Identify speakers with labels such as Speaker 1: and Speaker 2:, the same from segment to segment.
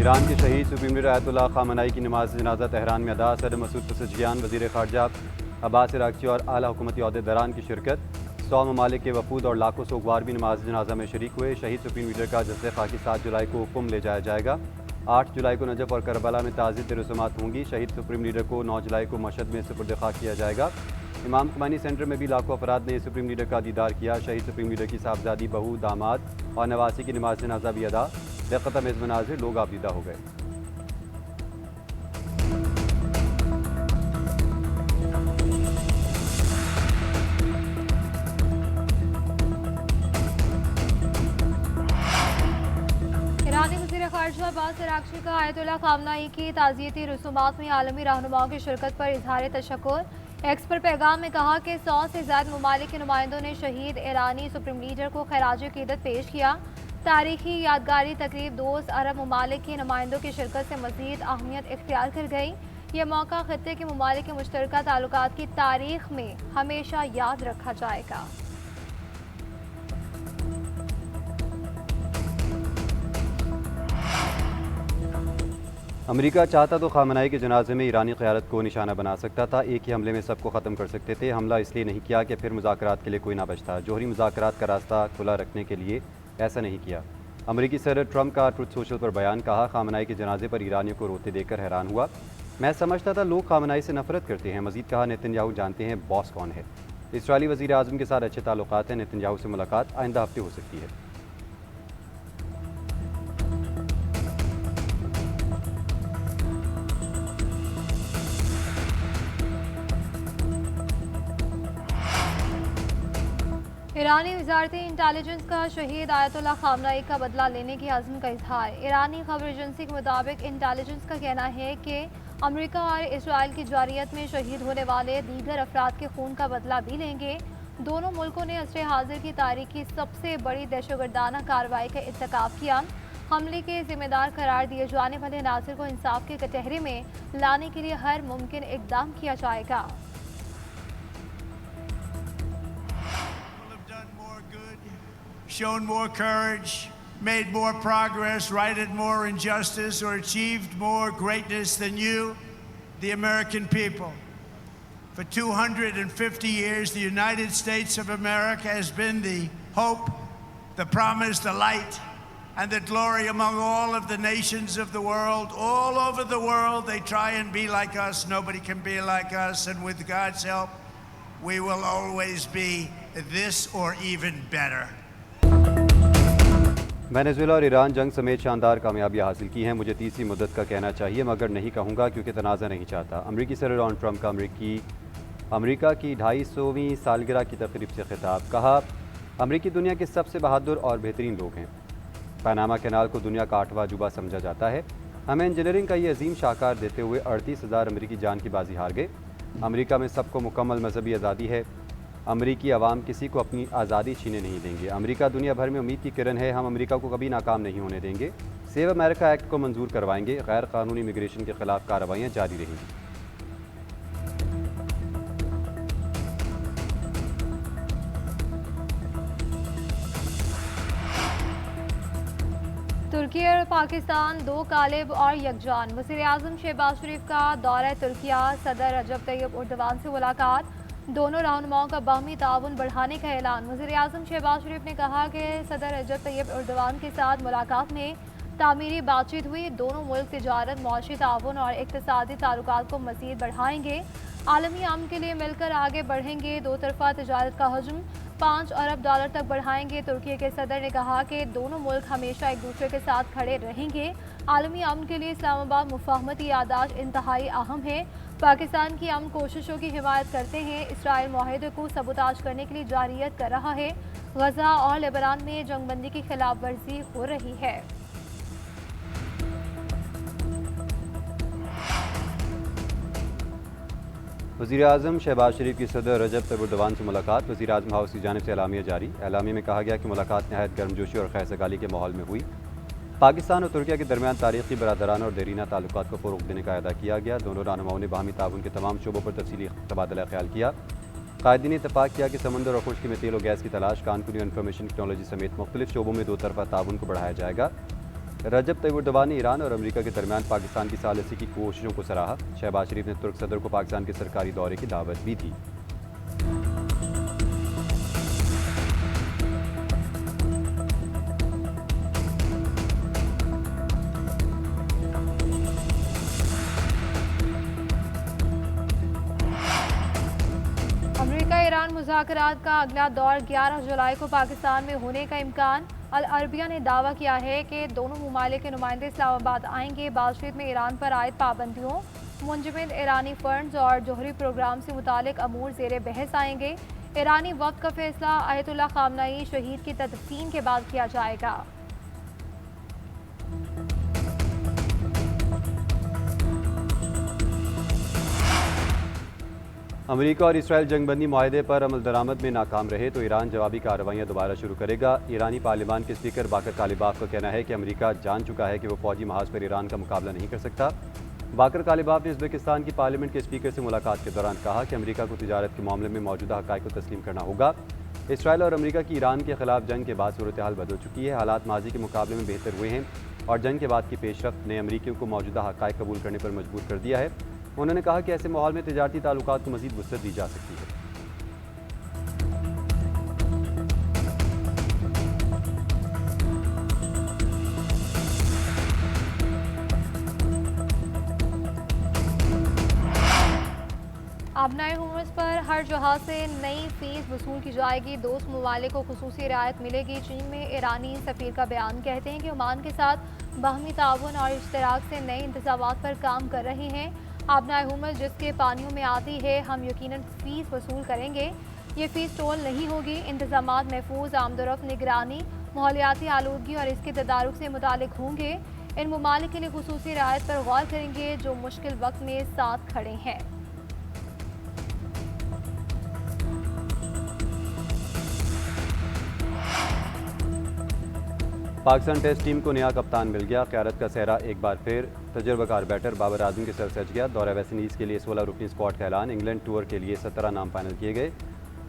Speaker 1: Iran के शहीद supreme leader Ayatollah खामनाई की नमाज जनाजा तेहरान में अदा। सदर मसूद पज़ेश्कियान, वज़ीर ख़ारजा अब्बास इराक़ची और आला हुकूमती अहदेदारान की शिरकत। 100 ममालिक के वफूद और लाखों सोगवार भी नमाज जनाजा में शरीक हुए। शहीद सुप्रीम लीडर का जस्से खाकी 7 जुलाई को कुम ले जाया जाएगा। 8 जुलाई को नजफ़ और करबला में ताज़ियती रसूमात होंगी। शहीद सुप्रीम लीडर को 9 जुलाई को मशहद में सुपुर्द खाक किया जाएगा। इमाम खुमैनी सेंटर में भी लाखों अफराद ने सुप्रीम लीडर का दीदार किया। शहीद सुप्रीम लीडर की साहबजादी, बहू, दामाद और नवासी की नमाज जनाजा भी अदा। बेख़तम इज़ मनाज़िर लोग आबदीदा हो गए।
Speaker 2: ईरानी वज़ीर ख़ारजा अब्बास इराक़ची का आयतुल्लाह खामनाई की ताज़ियती रसूमात में आलमी रहनुमाओं की शिरकत पर इज़हार तशक्कुर। एक्स पर पैगाम में कहा कि 100 से ज़्यादा ममालिक के नुमाइंदों ने शहीद ईरानी सुप्रीम लीडर को खैराज अक़ीदत पेश किया। तारीखी यादगारी तकरीब 2 अरब ममालिक के नुमाइंदों की शिरकत से मज़ीद अहमियत इख्तियार कर गई। यह मौका ख़ित्ते के ममालिक के मुश्तरका ताल्लुकात की तारीख में हमेशा याद रखा जाएगा।
Speaker 1: अमेरिका चाहता तो खामनाई के जनाजे में ईरानी क़यादत को निशाना बना सकता था। एक ही हमले में सबको ख़त्म कर सकते थे। हमला इसलिए नहीं किया कि फिर मुज़ाकरात के लिए कोई ना बचता। जोहरी मुज़ाकरात का रास्ता खुला रखने के लिए ऐसा नहीं किया। अमेरिकी सदर ट्रंप का ट्रुथ सोशल पर बयान। कहा, खामनाई के जनाजे पर ईरानियों को रोते देखकर हैरान हुआ। मैं समझता था लोग खामनाई से नफरत करते हैं। मज़ीद कहा, नेतन्याहू जानते हैं बॉस कौन है। इसराइली वज़ीर आज़म के साथ अच्छे ताल्लुकात हैं। नेतन्याहू से मुलाकात आइंदा हफ्ते हो सकती है।
Speaker 2: ईरानी वजारती इंटेलिजेंस का शहीद आयतुल्लाह खामनाई का बदला लेने की अज़्म का इजहार। ईरानी खबर एजेंसी के मुताबिक इंटेलिजेंस का कहना है कि अमेरिका और इसराइल की जारियत में शहीद होने वाले दीगर अफराद के खून का बदला भी लेंगे। दोनों मुल्कों ने असरे हाजिर की तारीख की सबसे बड़ी दहशतगर्दाना कार्रवाई का इर्तिकाब किया। हमले के जिम्मेदार करार दिए जाने वाले नासिर को इंसाफ के कटहरे में लाने के लिए हर मुमकिन इकदाम किया जाएगा।
Speaker 3: Shown more courage, made more progress, righted more injustice, or achieved more greatness than you, the American people. For 250 years, the United States of America has been the hope, the promise, the light, and the glory among all of the nations of the world. All over the world, they try and be like us. Nobody can be like us, and with God's help, we will always be this or even better.
Speaker 1: Venezuela और Iran जंग समेत शानदार कामयाबियां हासिल की हैं। मुझे तीसरी मुद्दत का कहना चाहिए मगर नहीं कहूँगा क्योंकि तनाज़ा नहीं चाहता। अमरीकी सदर डोनाल्ड ट्रंप का अमरीका की 250वीं सालगिरह की तकरीब से खिताब। कहा, अमरीकी दुनिया के सबसे बहादुर और बेहतरीन लोग हैं। पनामा कैनाल को दुनिया का 8वां अजूबा समझा जाता है। हमें इंजीनियरिंग का ये अजीम शाहकार देते हुए 38,000 अमरीकी जान की बाजी हार गए। अमरीका में सबको मुकम्मल मजहबी आज़ादी है। अमरीकी अवाम किसी को अपनी आज़ादी छीने नहीं देंगे। अमरीका दुनिया भर में उम्मीद की किरण है। हम अमरीका को कभी नाकाम नहीं होने देंगे। सेव अमेरिका एक्ट को मंजूर करवाएंगे। गैर कानूनी इमिग्रेशन के खिलाफ कार्रवाइयाँ जारी रहेंगी।
Speaker 2: तुर्की और पाकिस्तान दो कालिब और यकजान। वज़ीर आज़म शहबाज शरीफ का दौरा तुर्किया। सदर रजब तैयब उर्दवान से मुलाकात। दोनों रहनुमाओं का बाहमी ताउन बढ़ाने का ऐलान। वज़ीर आज़म शहबाज शरीफ ने कहा कि सदर रजब तैयब उर्दवान के साथ मुलाकात में तामीरी बातचीत हुई। दोनों मुल्क तिजारत, मुआशी ताउन और इक़्तिसादी ताल्लुकात को मज़ीद बढ़ाएंगे। आलमी अमन के लिए मिलकर आगे बढ़ेंगे। दो तरफ़ा तिजारत का हजम $5 अरब तक बढ़ाएंगे। तुर्की के सदर ने कहा कि दोनों मुल्क हमेशा एक दूसरे के साथ खड़े रहेंगे। आलमी अमन के लिए इस्लामाबाद मुफाहमती यादाश्त इंतहाई अहम है। पाकिस्तान की अमन कोशिशों की हिमायत करते हैं। इसराइल मुआहदे को सबूताज करने के लिए जारियत कर रहा है। गजा और लेबनान में जंगबंदी की खिलाफ वर्जी हो रही है।
Speaker 1: वज़ीर आज़म शहबाज शरीफ की सदर रजब तैयब उर्दवान से मुलाकात। वज़ीर आज़म हाउस की जानिब से एलामिया जारी। एलामिया में कहा गया कि मुलाकात नहायत गर्मजोशी और खैर सगाली के माहौल में हुई। पाकिस्तान और तुर्किया के दरमियान तारीखी, बरादराना और देरीना ताल्लुकात को फ़रोग़ देने का अदा किया गया। दोनों रहनुमाओं ने बाहमी ताउन के तमाम शोबों पर तफसीली तबादला ख्याल किया। कायदीन ने इत्तफ़ाक़ किया कि समंदर और खुश्की में तेल और गैस की तलाश, कानूनी और इंफॉर्मेशन टेक्नोलॉजी समेत मुख्तलिफ शोबों में दो तरफ़ा ताउन को बढ़ाया जाएगा। रजब तैयब एर्दोगान ने ईरान और अमेरिका के दरमियान पाकिस्तान की सालिसी की कोशिशों को सराहा। शहबाज शरीफ ने तुर्क सदर को पाकिस्तान के सरकारी दौरे की दावत दी थी।
Speaker 2: अमेरिका ईरान मुज़ाकरात का अगला दौर 11 जुलाई को पाकिस्तान में होने का इम्कान। अल अरबिया ने दावा किया है कि दोनों ममालिक के नुमाइंदे इस्लामाबाद आएंगे। बातचीत में ईरान पर आयद पाबंदियों, मुंजमद ईरानी फंड्स और जोहरी प्रोग्राम से मुतालिक अमूर ज़ेर बहस आएंगे। ईरानी वक्त का फैसला आयतुल्लाह खामनई शहीद की तदफीन के बाद किया जाएगा।
Speaker 1: अमेरिका और इसराइल जंगबंदी माहदे पर अमल दरामद में नाकाम रहे तो ईरान जवाबी कार्रवाइयाँ दोबारा शुरू करेगा। ईरानी पार्लियामान के स्पीकर बाकर कालिबाफ का कहना है कि अमेरिका जान चुका है कि वो फौजी महाज पर ईरान का मुकाबला नहीं कर सकता। बाकर कालिबाफ ने उज़्बेकिस्तान की पार्लियामेंट के स्पीकर से मुलाकात के दौरान कहा कि अमेरिका को तिजारत के मामले में मौजूदा हक़ाइक़ को तस्लीम करना होगा। इसराइल और अमेरिका की ईरान के खिलाफ जंग के बाद सूरत हाल बदल चुकी है। हालात माजी के मुकाबले में बेहतर हुए हैं और जंग के बाद की पेशरफ्त ने अमेरिकियों को मौजूदा हक़ाइक़ कबूल करने पर मजबूर कर दिया है। उन्होंने कहा कि ऐसे माहौल में तिजारती ताल्लुकात को मज़ीद वुसअत दी जा सकती है।
Speaker 2: आबनाए हुर्मुज़ पर हर जहाज से नई फीस वसूल की जाएगी। दोस्त ममालिक को खुसूसी रियायत मिलेगी। चीन में ईरानी सफ़ीर का बयान कहते हैं कि ओमान के साथ बाहमी ताउन और इश्तराक से नए इंतज़ामात पर काम कर रहे हैं। आबनाए हुर्मुज़ जिसके पानियों में आती है, हम यकीनन फ़ीस वसूल करेंगे। ये फ़ीस टोल नहीं होगी। इंतज़ामात महफूज आमदोरफ्त, निगरानी, माहौलियाती आलूदगी और इसके तदारुक से मुतालिक होंगे। इन ममालिक के लिए खुसूसी रियायत पर गौर करेंगे जो मुश्किल वक्त में साथ खड़े हैं।
Speaker 1: पाकिस्तान टेस्ट टीम को नया कप्तान मिल गया। क़यादत का सेहरा एक बार फिर तजुर्बाकार बैटर बाबर आजम के सर सज गया। दौरा वेस्ट इंडीज़ के लिए 16 रुकनी स्क्वाड का ऐलान। इंग्लैंड टूर के लिए 17 नाम फाइनल किए गए।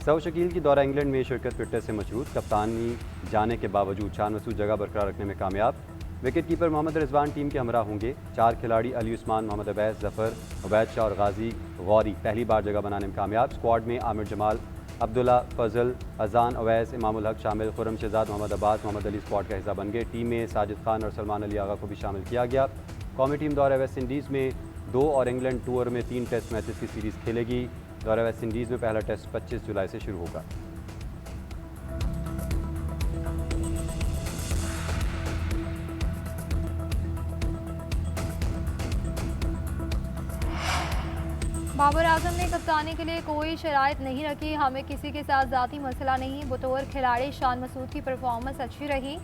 Speaker 1: सऊद शकील की दौरा इंग्लैंड में शिरकत फिटनेस से मशरूत। कप्तानी जाने के बावजूद शान मसूद जगह बरकरार रखने में कामयाब। Wicket keeper Mohammad Rizwan team के हमरा होंगे। 4 खिलाड़ी अली उस्मान, मोहम्मद अवैस, जफ़र, उबैद शाह और गाजी गौरी पहली बार जगह बनाने में कामयाब। स्क्वाड में आमिर जमाल, अब्दुल्ला, फजल, अजान, अवैस, इमामुल हक शामिल। खुरम शहजाद, मोहम्मद अब्बास, मोहम्मद अली स्क्वाड का हिस्सा बन गए। टीम में साजिद खान और सलमान अली आगा को भी शामिल किया गया। कौमी टीम दौरा वेस्ट इंडीज़ में 2 और इंग्लैंड टूर में 3 टेस्ट मैचेस की सीरीज़ खेलेगी। दौरा वेस्ट इंडीज़ में पहला टेस्ट 25 जुलाई से शुरू होगा।
Speaker 2: बाबर आजम ने कप्तानी के लिए कोई शराइत नहीं रखी। हमें किसी के साथ ज़ाती मसला नहीं। बतौर खिलाड़ी शान मसूद की परफॉर्मेंस अच्छी रही।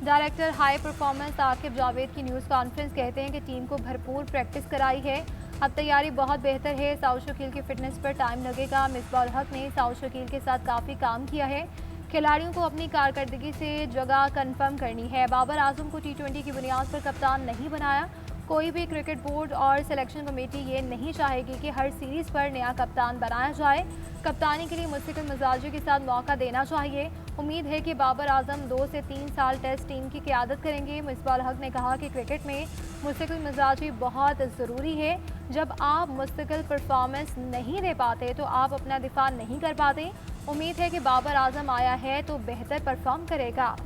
Speaker 2: Director high performance Aqib Javed की न्यूज़ कॉन्फ्रेंस कहते हैं कि टीम को भरपूर प्रैक्टिस कराई है। अब तैयारी बहुत बेहतर है। सऊद शकील की फिटनेस पर टाइम लगेगा। मिसबाह उल हक ने सऊद शकील के साथ काफ़ी काम किया है। खिलाड़ियों को अपनी कारकर्दगी से जगह कन्फर्म करनी है। बाबर आजम को T20 की बुनियाद पर कप्तान नहीं बनाया। कोई भी क्रिकेट बोर्ड और सिलेक्शन कमेटी ये नहीं चाहेगी कि हर सीरीज़ पर नया कप्तान बनाया जाए। कप्तानी के लिए मुस्तकिल मिजाजी के साथ मौका देना चाहिए। उम्मीद है कि बाबर आजम 2 से 3 साल टेस्ट टीम की क़यादत करेंगे। मिसबाह उल हक ने कहा कि क्रिकेट में मुस्तकिल मिजाजी बहुत ज़रूरी है। जब आप मुस्तकिल परफॉर्मेंस नहीं दे पाते तो आप अपना दिफा नहीं कर पाते। उम्मीद है कि बाबर आजम आया है तो बेहतर परफॉर्म करेगा।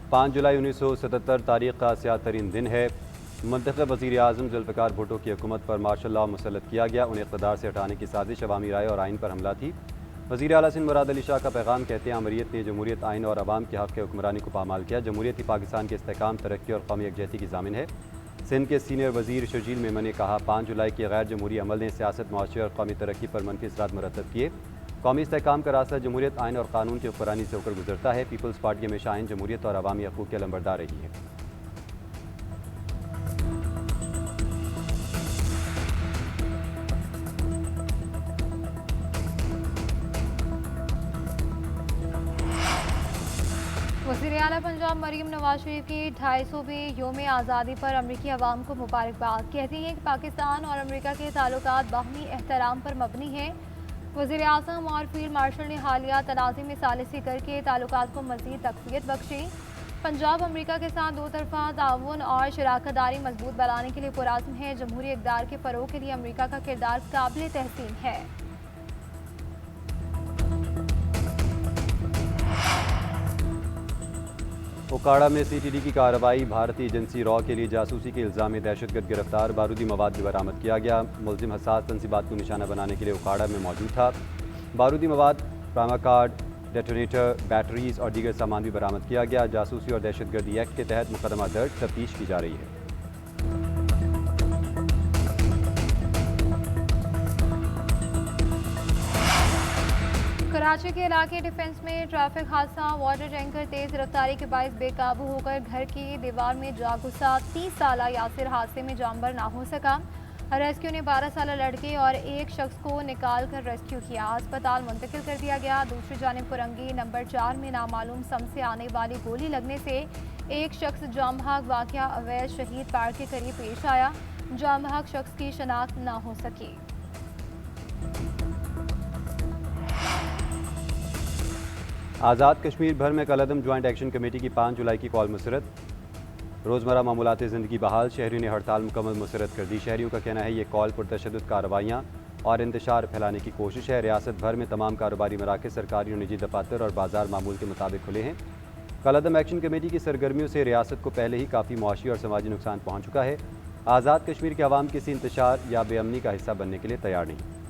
Speaker 1: 5 जुलाई 1977 तारीख़ का सियाह तरीन दिन है। मुंतखब वज़ीर आज़म ज़ुल्फ़िकार भुट्टो की हुकूमत पर मार्शल लॉ मुसल्लत किया गया। उन्हें इक़्तिदार से हटाने की साजिश अवामी राय और आइन पर हमला थी। वज़ीर आला सिंध मुराद अली शाह का पैगाम कहते हैं अमरीत ने जमहूरियत, आइन और अवाम के हक़ के हुक्मरानी को पामाल किया। जमहूरियत ही पाकिस्तान के इस्तेहकाम, तरक्की और कौमी यकजहती की ज़ामिन है। सिंध के सीनियर वज़ीर शर्जील मेमन ने कहा 5 जुलाई के गैर जमहूरी अमल ने सियासत, मुआशरे और कौमी तरक्की पर मनफी असरात मुरतब किए। कौमी इस्तेहकाम का रास्ता जमहूरियत, आइन और कानून की हुक्मरानी से होकर गुजरता है। पीपल्स पार्टी हमेशा आइन, जमहूरियत और अवामी हकूक़ के लंबरदार रही है।
Speaker 2: वज़ीर आला पंजाब मरीम नवाज शरीफ की 250वीं योम आज़ादी पर अमरीकी अवाम को मुबारकबाद। कहती हैं कि पाकिस्तान और अमरीका के ताल्लुकात बाहमी एहतराम पर मबनी हैं। वज़ीर आज़म और फील्ड मार्शल ने हालिया तनाज़े में सालिसी करके ताल्लुकात को मज़ीद तक़वियत बख्शी। पंजाब अमरीका के साथ दो तरफ़ा ताउन और शराकतदारी मजबूत बनाने के लिए पुरअज़्म है। जमहूरी इक़्तिदार के फ़रोग़ के लिए अमरीका का किरदार काबिल तहसीन है।
Speaker 1: ओकाड़ा में CTD की कार्रवाई। भारतीय एजेंसी रॉ के लिए जासूसी के इल्ज़ाम में दहशतगर्द गिरफ्तार। बारूदी मवाद भी बरामद किया गया। मुलजिम हसास तंसीबात को निशाना बनाने के लिए ओकाड़ा में मौजूद था। बारूदी मवाद, ट्रामा कार्ड, डेटोनेटर, बैटरीज और दीगर सामान भी बरामद किया गया। जासूसी और दहशतगर्दी एक्ट के तहत मुकदमा दर्ज, तफ्तीश की जा रही है।
Speaker 2: कराची के इलाके डिफेंस में ट्रैफिक हादसा। वाटर टैंकर तेज रफ्तारी के बायस बेकाबू होकर घर की दीवार में जा घुसा। 30 साल यासिर हादसे में जानबर ना हो सका। रेस्क्यू ने 12 साल लड़के और एक शख्स को निकाल कर रेस्क्यू किया, अस्पताल मुंतकिल कर दिया गया। दूसरी जानिब कुरंगी नंबर 4 में नामालूम सम से आने वाली गोली लगने से एक शख्स जाम बहक वाक़या अवैध शहीद पार्क के करीब पेश आया। जाम बहक शख्स की शनाख्त ना हो सकी।
Speaker 1: आज़ाद कश्मीर भर में कलअदम ज्वाइंट एक्शन कमेटी की 5 जुलाई की कॉल मुसरत। रोज़मर्रा मामूलात ज़िंदगी बहाल, शहरियों ने हड़ताल मुकम्मल मुसरत कर दी। शहरियों का कहना है ये कॉल पुरतशद्दुद कार्रवाइयाँ और इंतशार फैलाने की कोशिश है। रियासत भर में तमाम कारोबारी मराकज़, सरकारी और निजी दफातर और बाजार मामूल के मुताबिक खुले हैं। कलअदम एक्शन कमेटी की सरगर्मियों से रियासत को पहले ही काफ़ी मुआशी और समाजी नुकसान पहुँच चुका है। आज़ाद कश्मीर के अवाम किसी इंतशार या बेअमनी का हिस्सा बनने के लिए तैयार नहीं।